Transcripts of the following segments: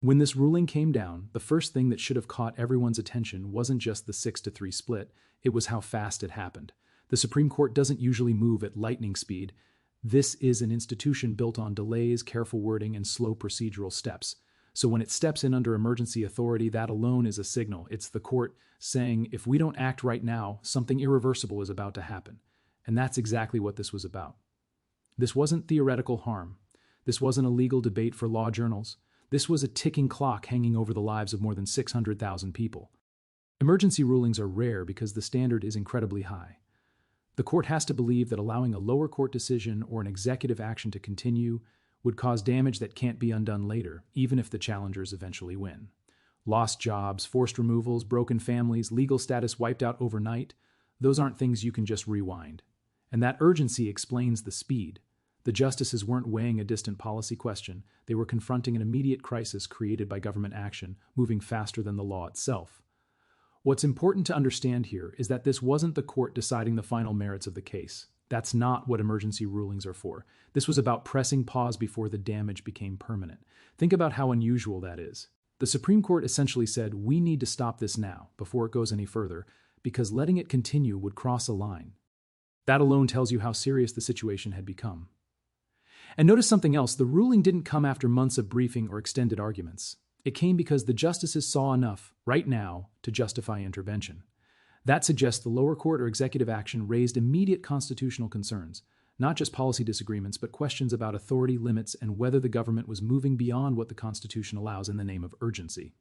When this ruling came down, the first thing that should have caught everyone's attention wasn't just the 6-3 split, it was how fast it happened. The Supreme Court doesn't usually move at lightning speed. This is an institution built on delays, careful wording, and slow procedural steps. So when it steps in under emergency authority, that alone is a signal. It's the court saying, if we don't act right now, something irreversible is about to happen. And that's exactly what this was about. This wasn't theoretical harm. This wasn't a legal debate for law journals. This was a ticking clock hanging over the lives of more than 600,000 people. Emergency rulings are rare because the standard is incredibly high. The court has to believe that allowing a lower court decision or an executive action to continue would cause damage that can't be undone later, even if the challengers eventually win. Lost jobs, forced removals, broken families, legal status wiped out overnight, those aren't things you can just rewind. And that urgency explains the speed. The justices weren't weighing a distant policy question, they were confronting an immediate crisis created by government action, moving faster than the law itself. What's important to understand here is that this wasn't the court deciding the final merits of the case. That's not what emergency rulings are for. This was about pressing pause before the damage became permanent. Think about how unusual that is. The Supreme Court essentially said, we need to stop this now, before it goes any further, because letting it continue would cross a line. That alone tells you how serious the situation had become. And notice something else, the ruling didn't come after months of briefing or extended arguments. It came because the justices saw enough, right now, to justify intervention. That suggests the lower court or executive action raised immediate constitutional concerns, not just policy disagreements, but questions about authority limits and whether the government was moving beyond what the Constitution allows in the name of urgency.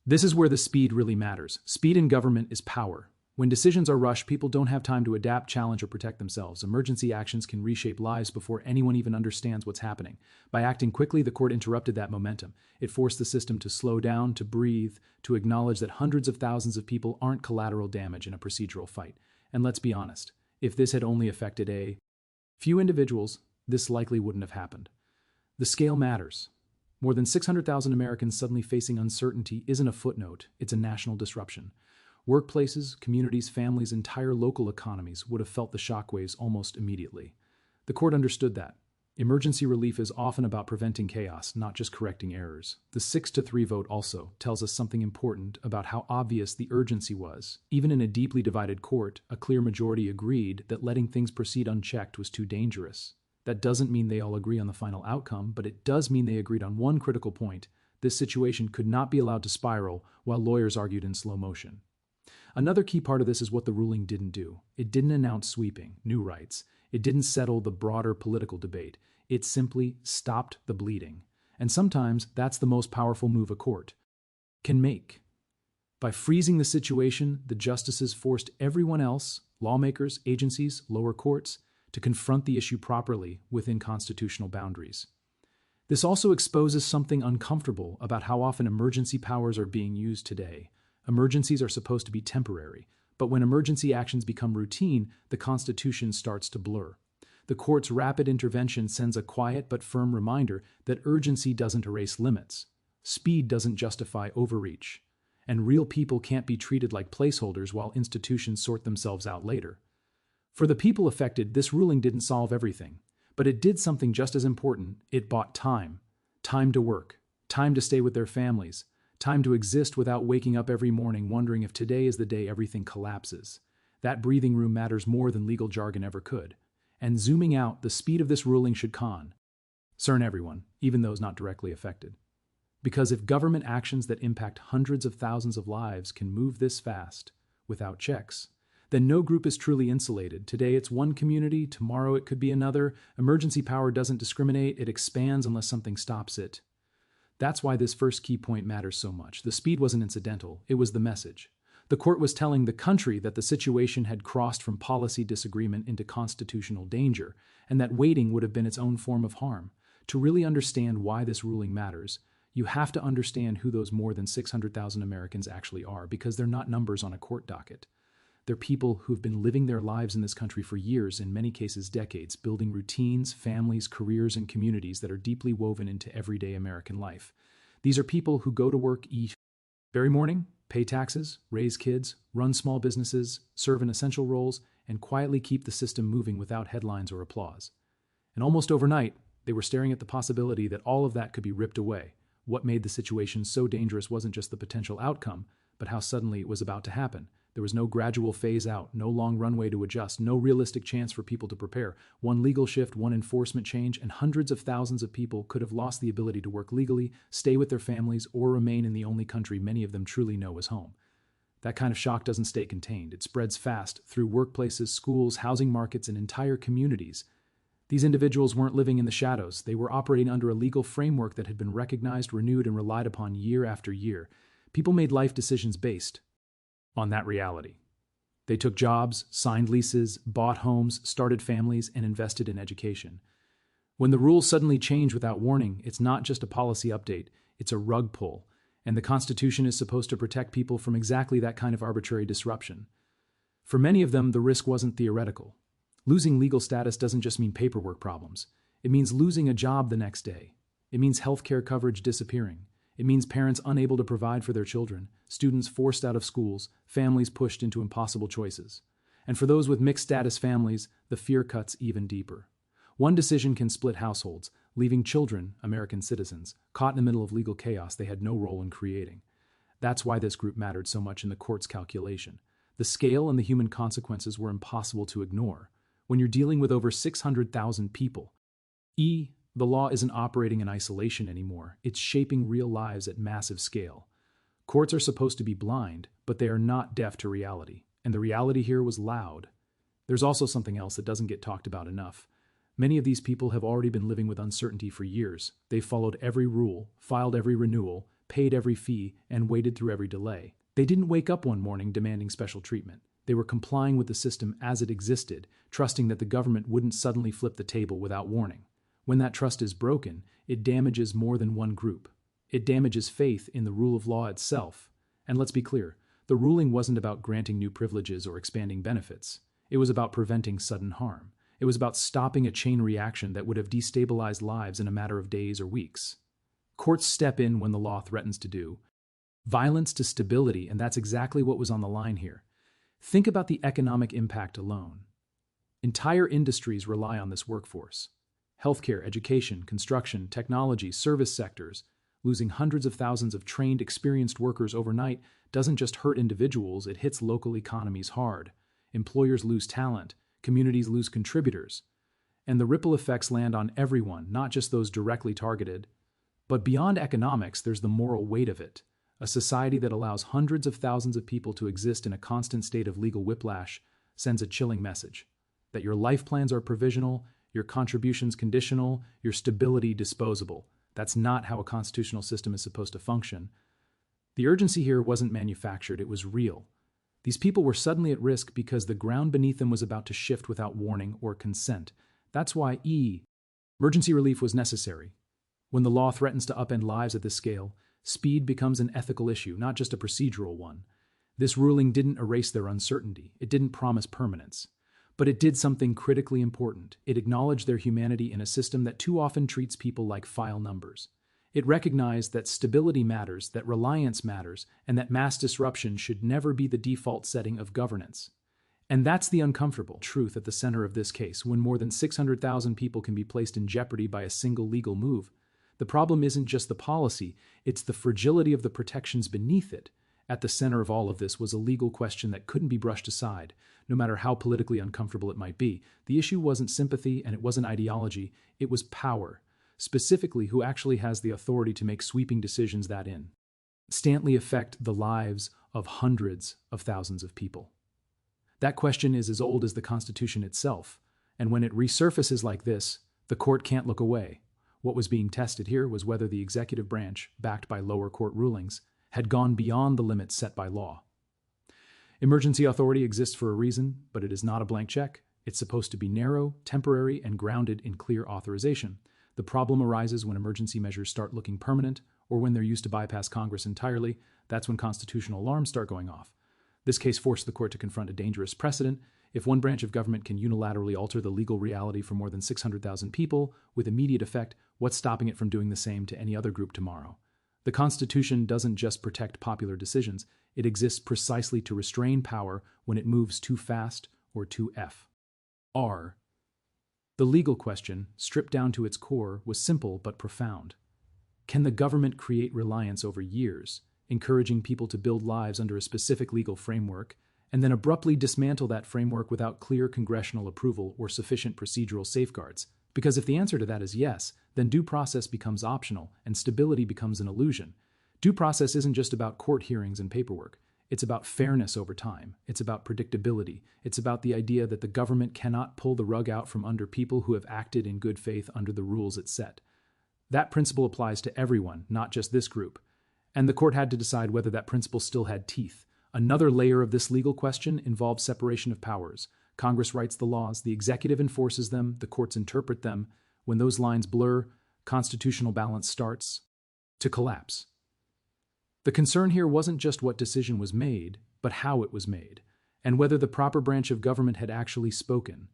This is where the speed really matters. Speed in government is power. When decisions are rushed, people don't have time to adapt, challenge, or protect themselves. Emergency actions can reshape lives before anyone even understands what's happening. By acting quickly, the court interrupted that momentum. It forced the system to slow down, to breathe, to acknowledge that hundreds of thousands of people aren't collateral damage in a procedural fight. And let's be honest, if this had only affected a few individuals, this likely wouldn't have happened. The scale matters. More than 600,000 Americans suddenly facing uncertainty isn't a footnote, it's a national disruption. Workplaces, communities, families, entire local economies would have felt the shockwaves almost immediately. The court understood that. Emergency relief is often about preventing chaos, not just correcting errors. The 6-3 vote also tells us something important about how obvious the urgency was. Even in a deeply divided court, a clear majority agreed that letting things proceed unchecked was too dangerous. That doesn't mean they all agree on the final outcome, but it does mean they agreed on one critical point. This situation could not be allowed to spiral while lawyers argued in slow motion. Another key part of this is what the ruling didn't do. It didn't announce sweeping, new rights. It didn't settle the broader political debate. It simply stopped the bleeding. And sometimes that's the most powerful move a court can make. By freezing the situation, the justices forced everyone else, lawmakers, agencies, lower courts, to confront the issue properly within constitutional boundaries. This also exposes something uncomfortable about how often emergency powers are being used today. Emergencies are supposed to be temporary, but when emergency actions become routine, the Constitution starts to blur. The court's rapid intervention sends a quiet but firm reminder that urgency doesn't erase limits. Speed doesn't justify overreach. And real people can't be treated like placeholders while institutions sort themselves out later. For the people affected, this ruling didn't solve everything, but it did something just as important. It bought time. Time to work. Time to stay with their families. Time to exist without waking up every morning wondering if today is the day everything collapses. That breathing room matters more than legal jargon ever could. And zooming out, the speed of this ruling should concern everyone, even those not directly affected. Because if government actions that impact hundreds of thousands of lives can move this fast, without checks, then no group is truly insulated. Today it's one community, tomorrow it could be another. Emergency power doesn't discriminate, it expands unless something stops it. That's why this first key point matters so much. The speed wasn't incidental, it was the message. The court was telling the country that the situation had crossed from policy disagreement into constitutional danger, and that waiting would have been its own form of harm. To really understand why this ruling matters, you have to understand who those more than 600,000 Americans actually are, because they're not numbers on a court docket. They're people who've been living their lives in this country for years, in many cases decades, building routines, families, careers, and communities that are deeply woven into everyday American life. These are people who go to work each very morning, pay taxes, raise kids, run small businesses, serve in essential roles, and quietly keep the system moving without headlines or applause. And almost overnight, they were staring at the possibility that all of that could be ripped away. What made the situation so dangerous wasn't just the potential outcome, but how suddenly it was about to happen. There was no gradual phase out, no long runway to adjust, no realistic chance for people to prepare. One legal shift, one enforcement change, and hundreds of thousands of people could have lost the ability to work legally, stay with their families, or remain in the only country many of them truly know as home. That kind of shock doesn't stay contained. It spreads fast through workplaces, schools, housing markets, and entire communities. These individuals weren't living in the shadows. They were operating under a legal framework that had been recognized, renewed, and relied upon year after year. People made life decisions based on that reality. They took jobs, signed leases, bought homes, started families, and invested in education. When the rules suddenly change without warning, it's not just a policy update, it's a rug pull, and the Constitution is supposed to protect people from exactly that kind of arbitrary disruption. For many of them, the risk wasn't theoretical. Losing legal status doesn't just mean paperwork problems. It means losing a job the next day. It means healthcare coverage disappearing. It means parents unable to provide for their children, students forced out of schools, families pushed into impossible choices. And for those with mixed status families, the fear cuts even deeper. One decision can split households, leaving children, American citizens, caught in the middle of legal chaos they had no role in creating. That's why this group mattered so much in the court's calculation. The scale and the human consequences were impossible to ignore. When you're dealing with over 600,000 people, the law isn't operating in isolation anymore. It's shaping real lives at massive scale. Courts are supposed to be blind, but they are not deaf to reality. And the reality here was loud. There's also something else that doesn't get talked about enough. Many of these people have already been living with uncertainty for years. They've followed every rule, filed every renewal, paid every fee, and waited through every delay. They didn't wake up one morning demanding special treatment. They were complying with the system as it existed, trusting that the government wouldn't suddenly flip the table without warning. When that trust is broken, it damages more than one group. It damages faith in the rule of law itself. And let's be clear, the ruling wasn't about granting new privileges or expanding benefits. It was about preventing sudden harm. It was about stopping a chain reaction that would have destabilized lives in a matter of days or weeks. Courts step in when the law threatens to do. Violence to stability, and that's exactly what was on the line here. Think about the economic impact alone. Entire industries rely on this workforce. Healthcare, education, construction, technology, service sectors. Losing hundreds of thousands of trained, experienced workers overnight doesn't just hurt individuals, it hits local economies hard. Employers lose talent, communities lose contributors. And the ripple effects land on everyone, not just those directly targeted. But beyond economics, there's the moral weight of it. A society that allows hundreds of thousands of people to exist in a constant state of legal whiplash sends a chilling message. That your life plans are provisional, your contributions conditional, your stability disposable. That's not how a constitutional system is supposed to function. The urgency here wasn't manufactured, it was real. These people were suddenly at risk because the ground beneath them was about to shift without warning or consent. That's why emergency relief was necessary. When the law threatens to upend lives at this scale, speed becomes an ethical issue, not just a procedural one. This ruling didn't erase their uncertainty. It didn't promise permanence. But it did something critically important. It acknowledged their humanity in a system that too often treats people like file numbers. It recognized that stability matters, that reliance matters, and that mass disruption should never be the default setting of governance. And that's the uncomfortable truth at the center of this case, when more than 600,000 people can be placed in jeopardy by a single legal move. The problem isn't just the policy, it's the fragility of the protections beneath it. At the center of all of this was a legal question that couldn't be brushed aside, no matter how politically uncomfortable it might be. The issue wasn't sympathy and it wasn't ideology, it was power. Specifically, who actually has the authority to make sweeping decisions that instantly affect the lives of hundreds of thousands of people. That question is as old as the Constitution itself, and when it resurfaces like this, the court can't look away. What was being tested here was whether the executive branch, backed by lower court rulings, had gone beyond the limits set by law. Emergency authority exists for a reason, but it is not a blank check. It's supposed to be narrow, temporary, and grounded in clear authorization. The problem arises when emergency measures start looking permanent, or when they're used to bypass Congress entirely. That's when constitutional alarms start going off. This case forced the court to confront a dangerous precedent. If one branch of government can unilaterally alter the legal reality for more than 600,000 people with immediate effect, what's stopping it from doing the same to any other group tomorrow? The Constitution doesn't just protect popular decisions, it exists precisely to restrain power when it moves too fast or too far. The legal question, stripped down to its core, was simple but profound. Can the government create reliance over years, encouraging people to build lives under a specific legal framework, and then abruptly dismantle that framework without clear congressional approval or sufficient procedural safeguards? Because if the answer to that is yes, then due process becomes optional and stability becomes an illusion. Due process isn't just about court hearings and paperwork. It's about fairness over time. It's about predictability. It's about the idea that the government cannot pull the rug out from under people who have acted in good faith under the rules it set. That principle applies to everyone, not just this group. And the court had to decide whether that principle still had teeth. Another layer of this legal question involves separation of powers. Congress writes the laws, the executive enforces them, the courts interpret them. When those lines blur, constitutional balance starts to collapse. The concern here wasn't just what decision was made, but how it was made, and whether the proper branch of government had actually spoken.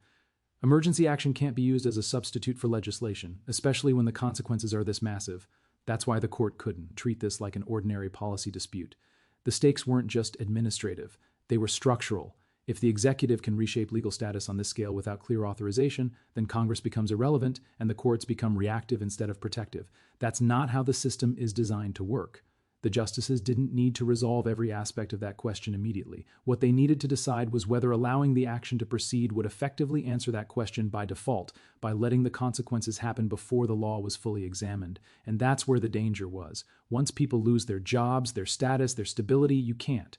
Emergency action can't be used as a substitute for legislation, especially when the consequences are this massive. That's why the court couldn't treat this like an ordinary policy dispute. The stakes weren't just administrative, they were structural. If the executive can reshape legal status on this scale without clear authorization, then Congress becomes irrelevant and the courts become reactive instead of protective. That's not how the system is designed to work. The justices didn't need to resolve every aspect of that question immediately. What they needed to decide was whether allowing the action to proceed would effectively answer that question by default, by letting the consequences happen before the law was fully examined. And that's where the danger was. Once people lose their jobs, their status, their stability, you can't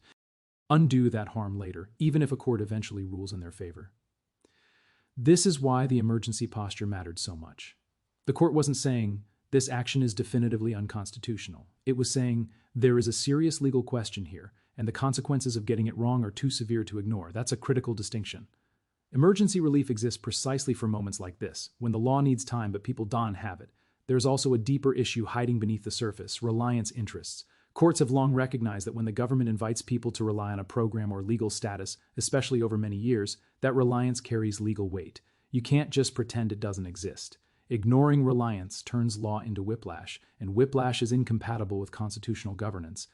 undo that harm later, even if a court eventually rules in their favor. This is why the emergency posture mattered so much. The court wasn't saying, this action is definitively unconstitutional. It was saying, there is a serious legal question here, and the consequences of getting it wrong are too severe to ignore. That's a critical distinction. Emergency relief exists precisely for moments like this, when the law needs time but people don't have it. There's also a deeper issue hiding beneath the surface, reliance interests. Courts have long recognized that when the government invites people to rely on a program or legal status, especially over many years, that reliance carries legal weight. You can't just pretend it doesn't exist. Ignoring reliance turns law into whiplash, and whiplash is incompatible with constitutional governance.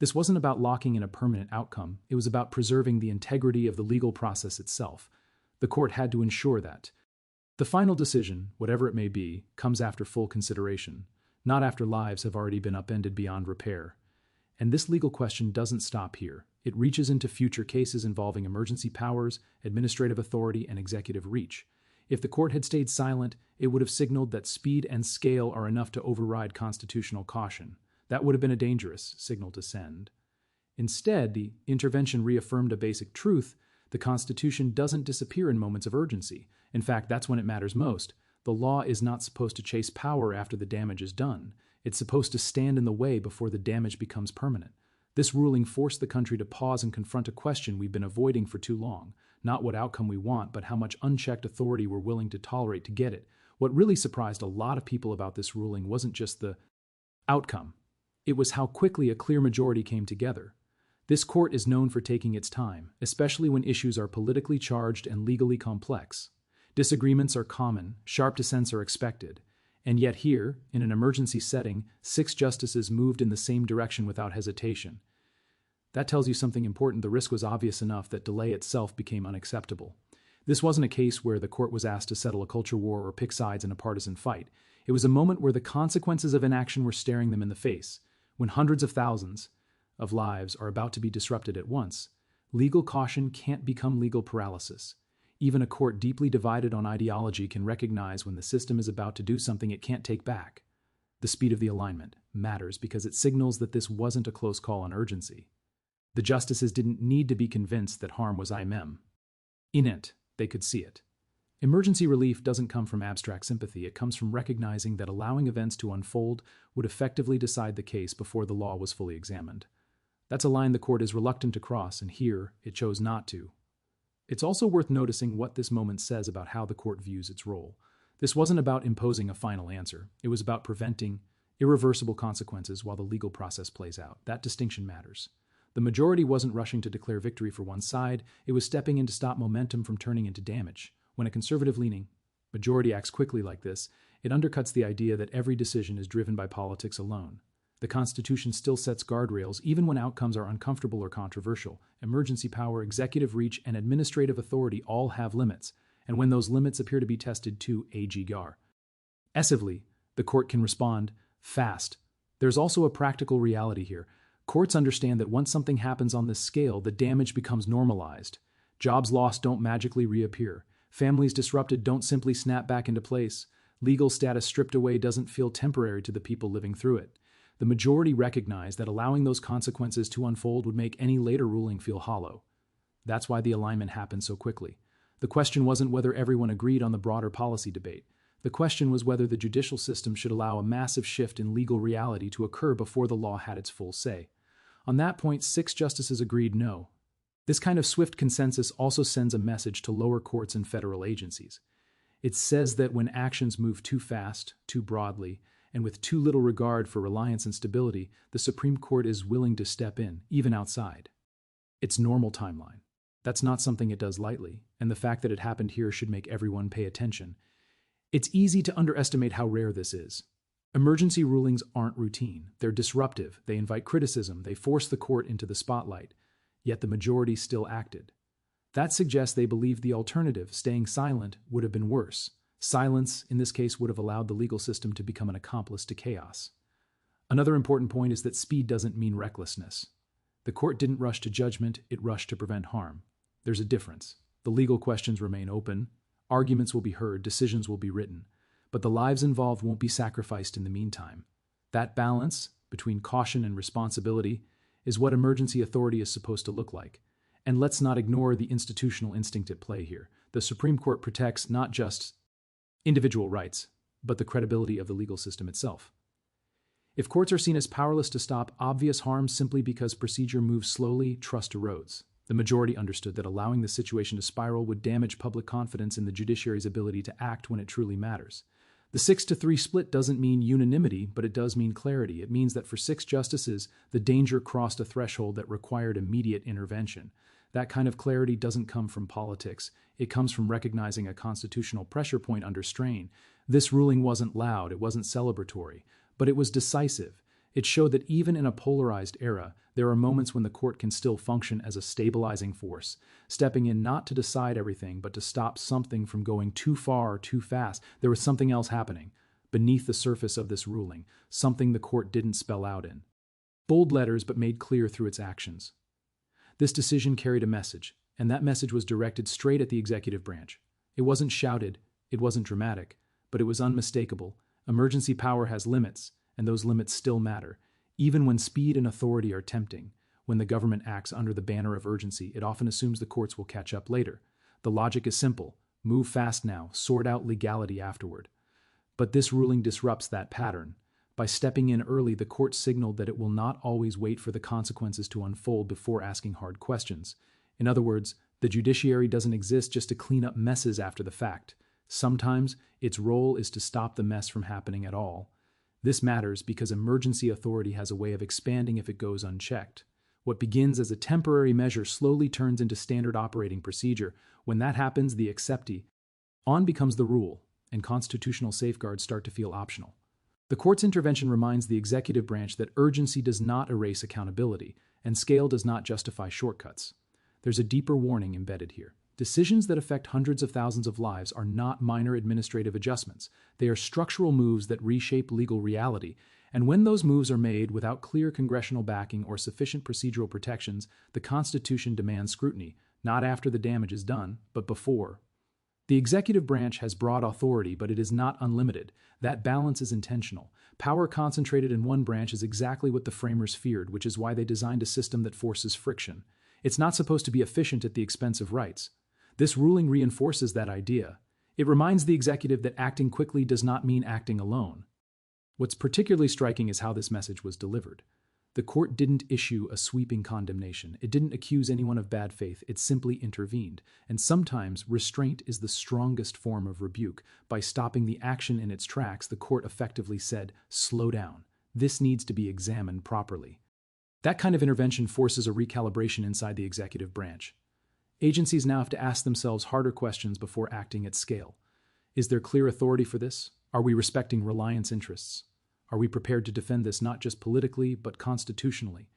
This wasn't about locking in a permanent outcome, it was about preserving the integrity of the legal process itself. The court had to ensure that. The final decision, whatever it may be, comes after full consideration, not after lives have already been upended beyond repair. And this legal question doesn't stop here. It reaches into future cases involving emergency powers, administrative authority, and executive reach. If the court had stayed silent, it would have signaled that speed and scale are enough to override constitutional caution. That would have been a dangerous signal to send. Instead, the intervention reaffirmed a basic truth: the Constitution doesn't disappear in moments of urgency. In fact, that's when it matters most. The law is not supposed to chase power after the damage is done. It's supposed to stand in the way before the damage becomes permanent. This ruling forced the country to pause and confront a question we've been avoiding for too long. Not what outcome we want, but how much unchecked authority we're willing to tolerate to get it. What really surprised a lot of people about this ruling wasn't just the outcome. It was how quickly a clear majority came together. This court is known for taking its time, especially when issues are politically charged and legally complex. Disagreements are common, sharp dissents are expected. And yet here, in an emergency setting, 6 justices moved in the same direction without hesitation. That tells you something important. The risk was obvious enough that delay itself became unacceptable. This wasn't a case where the court was asked to settle a culture war or pick sides in a partisan fight. It was a moment where the consequences of inaction were staring them in the face. When hundreds of thousands of lives are about to be disrupted at once, legal caution can't become legal paralysis. Even a court deeply divided on ideology can recognize when the system is about to do something it can't take back. The speed of the alignment matters because it signals that this wasn't a close call on urgency. The justices didn't need to be convinced that harm was immense. In it, they could see it. Emergency relief doesn't come from abstract sympathy. It comes from recognizing that allowing events to unfold would effectively decide the case before the law was fully examined. That's a line the court is reluctant to cross, and here it chose not to. It's also worth noticing what this moment says about how the court views its role. This wasn't about imposing a final answer. It was about preventing irreversible consequences while the legal process plays out. That distinction matters. The majority wasn't rushing to declare victory for one side. It was stepping in to stop momentum from turning into damage. When a conservative-leaning majority acts quickly like this, it undercuts the idea that every decision is driven by politics alone. The Constitution still sets guardrails even when outcomes are uncomfortable or controversial. Emergency power, executive reach, and administrative authority all have limits, and when those limits appear to be tested too aggressively, the court can respond Fast. There's also a practical reality here. Courts understand that once something happens on this scale, the damage becomes normalized. Jobs lost don't magically reappear. Families disrupted don't simply snap back into place. Legal status stripped away doesn't feel temporary to the people living through it. The majority recognize that allowing those consequences to unfold would make any later ruling feel hollow. That's why the alignment happened so quickly. The question wasn't whether everyone agreed on the broader policy debate. The question was whether the judicial system should allow a massive shift in legal reality to occur before the law had its full say. On that point, 6 justices agreed no. This kind of swift consensus also sends a message to lower courts and federal agencies. It says that when actions move too fast, too broadly, and with too little regard for reliance and stability, the Supreme Court is willing to step in, even outside its normal timeline. That's not something it does lightly, and the fact that it happened here should make everyone pay attention. It's easy to underestimate how rare this is. Emergency rulings aren't routine. They're disruptive, they invite criticism, they force the court into the spotlight. Yet the majority still acted. That suggests they believed the alternative, staying silent, would have been worse. Silence, in this case, would have allowed the legal system to become an accomplice to chaos. Another important point is that speed doesn't mean recklessness. The court didn't rush to judgment, it rushed to prevent harm. There's a difference. The legal questions remain open, arguments will be heard, decisions will be written, but the lives involved won't be sacrificed in the meantime. That balance between caution and responsibility is what emergency authority is supposed to look like. And let's not ignore the institutional instinct at play here. The Supreme Court protects not just individual rights, but the credibility of the legal system itself. If courts are seen as powerless to stop obvious harm simply because procedure moves slowly, trust erodes. The majority understood that allowing the situation to spiral would damage public confidence in the judiciary's ability to act when it truly matters. The 6-3 split doesn't mean unanimity, but it does mean clarity. It means that for 6 justices, the danger crossed a threshold that required immediate intervention. That kind of clarity doesn't come from politics. It comes from recognizing a constitutional pressure point under strain. This ruling wasn't loud, it wasn't celebratory, but it was decisive. It showed that even in a polarized era, there are moments when the court can still function as a stabilizing force, stepping in not to decide everything, but to stop something from going too far or too fast. There was something else happening beneath the surface of this ruling, something the court didn't spell out in bold letters but made clear through its actions. This decision carried a message, and that message was directed straight at the executive branch. It wasn't shouted, it wasn't dramatic, but it was unmistakable. Emergency power has limits, and those limits still matter. Even when speed and authority are tempting, when the government acts under the banner of urgency, it often assumes the courts will catch up later. The logic is simple: move fast now, sort out legality afterward. But this ruling disrupts that pattern. By stepping in early, the court signaled that it will not always wait for the consequences to unfold before asking hard questions. In other words, the judiciary doesn't exist just to clean up messes after the fact. Sometimes its role is to stop the mess from happening at all. This matters because emergency authority has a way of expanding if it goes unchecked. What begins as a temporary measure slowly turns into standard operating procedure. When that happens, the acceptee on becomes the rule, and constitutional safeguards start to feel optional. The court's intervention reminds the executive branch that urgency does not erase accountability, and scale does not justify shortcuts. There's a deeper warning embedded here. Decisions that affect hundreds of thousands of lives are not minor administrative adjustments. They are structural moves that reshape legal reality, and when those moves are made without clear congressional backing or sufficient procedural protections, the Constitution demands scrutiny, not after the damage is done, but before. The executive branch has broad authority, but it is not unlimited. That balance is intentional. Power concentrated in one branch is exactly what the framers feared, which is why they designed a system that forces friction. It's not supposed to be efficient at the expense of rights. This ruling reinforces that idea. It reminds the executive that acting quickly does not mean acting alone. What's particularly striking is how this message was delivered. The court didn't issue a sweeping condemnation. It didn't accuse anyone of bad faith. It simply intervened. And sometimes restraint is the strongest form of rebuke. By stopping the action in its tracks, the court effectively said, "Slow down. This needs to be examined properly." That kind of intervention forces a recalibration inside the executive branch. Agencies now have to ask themselves harder questions before acting at scale. Is there clear authority for this? Are we respecting reliance interests? Are we prepared to defend this not just politically, but constitutionally?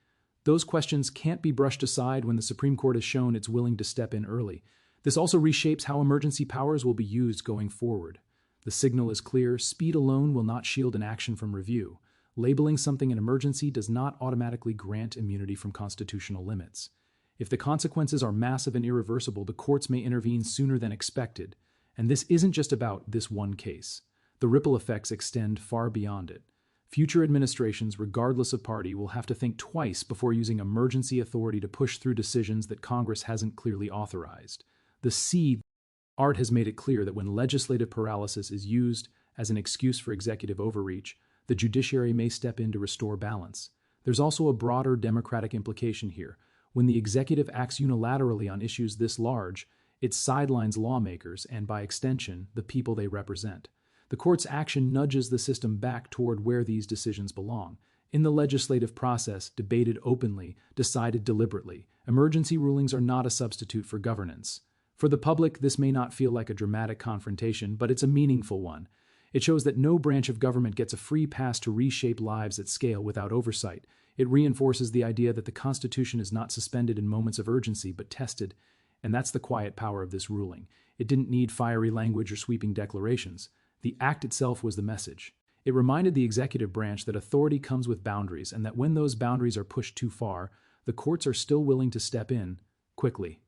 Those questions can't be brushed aside when the Supreme Court has shown it's willing to step in early. This also reshapes how emergency powers will be used going forward. The signal is clear: speed alone will not shield an action from review. Labeling something an emergency does not automatically grant immunity from constitutional limits. If the consequences are massive and irreversible, the courts may intervene sooner than expected. And this isn't just about this one case. The ripple effects extend far beyond it. Future administrations, regardless of party, will have to think twice before using emergency authority to push through decisions that Congress hasn't clearly authorized. Art has made it clear that when legislative paralysis is used as an excuse for executive overreach, the judiciary may step in to restore balance. There's also a broader democratic implication here. When the executive acts unilaterally on issues this large, it sidelines lawmakers and, by extension, the people they represent. The court's action nudges the system back toward where these decisions belong. In the legislative process, debated openly, decided deliberately. Emergency rulings are not a substitute for governance. For the public, this may not feel like a dramatic confrontation, but it's a meaningful one. It shows that no branch of government gets a free pass to reshape lives at scale without oversight. It reinforces the idea that the Constitution is not suspended in moments of urgency, but tested. And that's the quiet power of this ruling. It didn't need fiery language or sweeping declarations. The act itself was the message. It reminded the executive branch that authority comes with boundaries, and that when those boundaries are pushed too far, the courts are still willing to step in quickly.